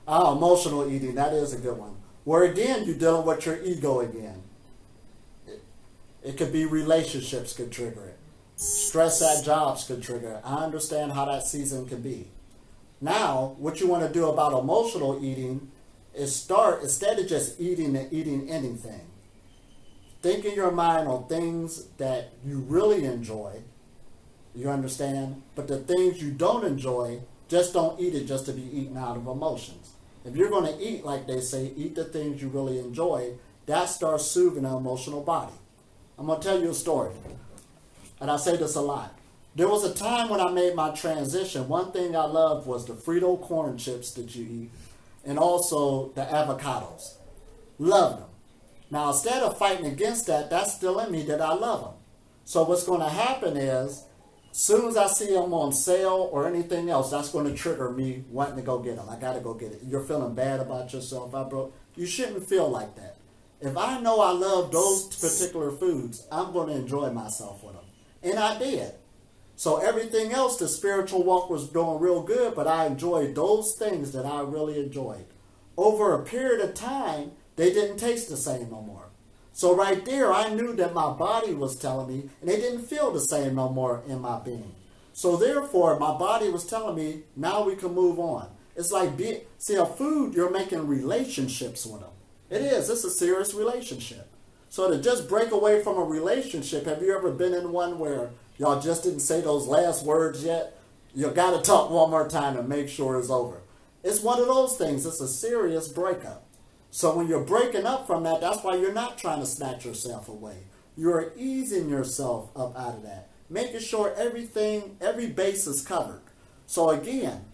Emotional eating, that is a good one. Where again, you're dealing with your ego again. It could be relationships could trigger it. Stress at jobs could trigger it. I understand how that season can be. Now, what you want to do about emotional eating is start, instead of just eating and eating anything, think in your mind on things that you really enjoy. You understand? But the things you don't enjoy, just don't eat it just to be eaten out of emotions. If you're going to eat, like they say, eat the things you really enjoy, that starts soothing the emotional body. I'm going to tell you a story, and I say this a lot. There was a time when I made my transition. One thing I loved was the Frito corn chips that you eat, and also the avocados. Loved them. Now, instead of fighting against that, that's still in me that I love them. So what's going to happen is, as soon as I see them on sale or anything else, that's going to trigger me wanting to go get them. I got to go get it. You're feeling bad about yourself. You shouldn't feel like that. If I know I love those particular foods, I'm going to enjoy myself with them. And I did. So everything else, the spiritual walk was doing real good, but I enjoyed those things that I really enjoyed. Over a period of time, they didn't taste the same no more. So right there, I knew that my body was telling me, and they didn't feel the same no more in my being. So therefore, my body was telling me, now we can move on. It's like, see, a food, you're making relationships with them. It is. It's a serious relationship. So to just break away from a relationship, have you ever been in one where y'all just didn't say those last words yet? You got to talk one more time to make sure it's over. It's one of those things. It's a serious breakup. So when you're breaking up from that, that's why you're not trying to snatch yourself away. You're easing yourself up out of that, making sure everything, every base is covered. So again,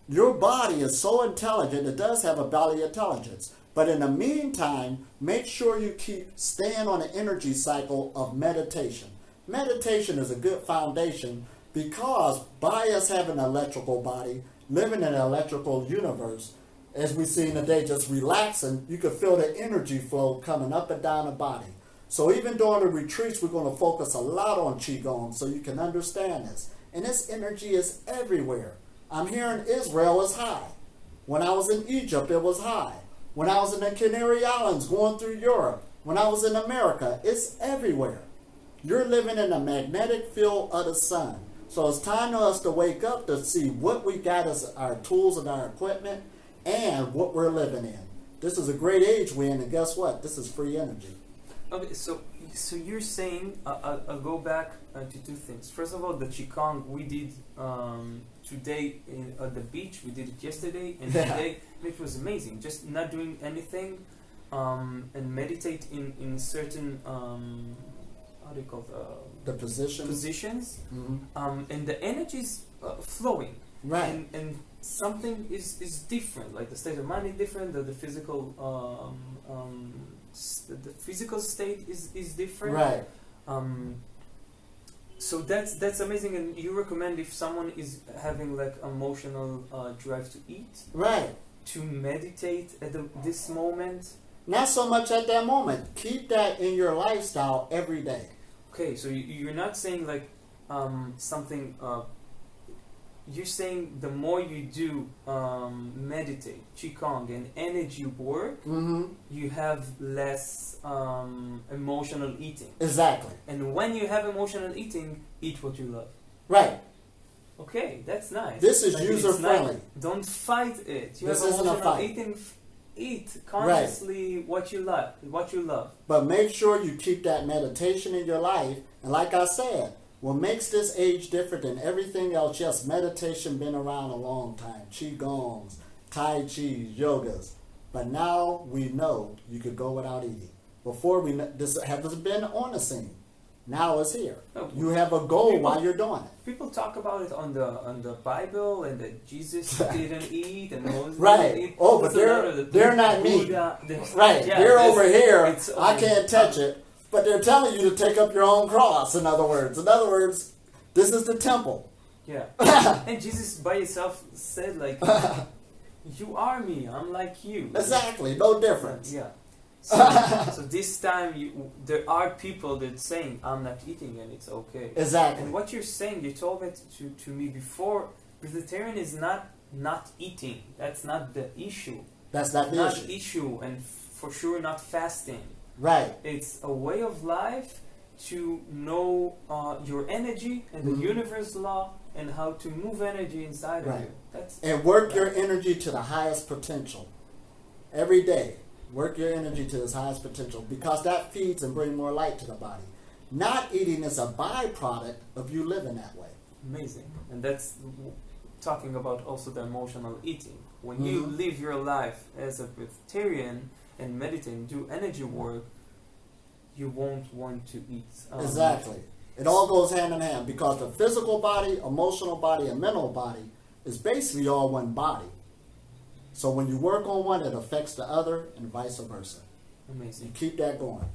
your body is so intelligent, it does have a body intelligence. But in the meantime, make sure you keep staying on the energy cycle of meditation. Meditation is a good foundation because by us having an electrical body, living in an electrical universe, as we've seen today, just relaxing, you can feel the energy flow coming up and down the body. So even during the retreats, we're going to focus a lot on Qigong so you can understand this. And this energy is everywhere. I'm here in Israel, it's high. When I was in Egypt, it was high. When I was in the Canary Islands, going through Europe, when I was in America, it's everywhere. You're living in a magnetic field of the sun. So it's time for us to wake up to see what we got as our tools and our equipment and what we're living in. This is a great age we're in, and guess what? This is free energy. Okay, so you're saying, I'll go back to two things. First of all, the Qigong we did today at the beach. We did it yesterday and today. It was amazing. Just not doing anything and meditate in certain, how do you call the positions? Mm-hmm. And the energy is flowing. Right. And something is different, like the state of mind is different, the physical the physical state is different. Right. So that's amazing, and you recommend if someone is having like emotional drive to eat, right, to meditate at this moment. Not so much at that moment. Keep that in your lifestyle every day. Okay, so you're not saying like something. You're saying the more you do meditate, Qigong, and energy work, mm-hmm, you have less emotional eating. Exactly. And when you have emotional eating, eat what you love. Right. Okay, that's nice. This is user friendly. Don't fight it. You this have isn't a emotional fight. eating. Eat consciously, right, what you love. But make sure you keep that meditation in your life. And like I said, what makes this age different than everything else, yes, meditation been around a long time. Qigongs, Tai Chi, yogas. But now we know you could go without eating. Before this hasn't been on the scene. Now it's here. You have a goal while you're doing it. People talk about it on the Bible, and that Jesus didn't eat and Moses right. didn't eat. Oh, but they're not me. Right. Yeah, they're over here. I can't touch it. But they're telling you to take up your own cross, in other words. In other words, this is the temple. Yeah. And Jesus by himself said, like, you are me, I'm like you. Exactly, no difference. Yeah. So this time, there are people that saying, I'm not eating and it's okay. Exactly. And what you're saying, you told it to me before, vegetarian is not not eating. That's not the issue. That's not the Not issue. issue, and for sure not fasting. Right. It's a way of life to know your energy and the universe law and how to move energy inside of you. That's And work your energy to the highest potential. Every day, work your energy to its highest potential, because that feeds and brings more light to the body. Not eating is a byproduct of you living that way. amazing. And that's talking about also the emotional eating. When you live your life as a vegetarian and meditate and do energy work, you won't want to eat. Exactly. It all goes hand in hand, because the physical body, emotional body, and mental body is basically all one body. So when you work on one, it affects the other and vice versa. Amazing. You keep that going.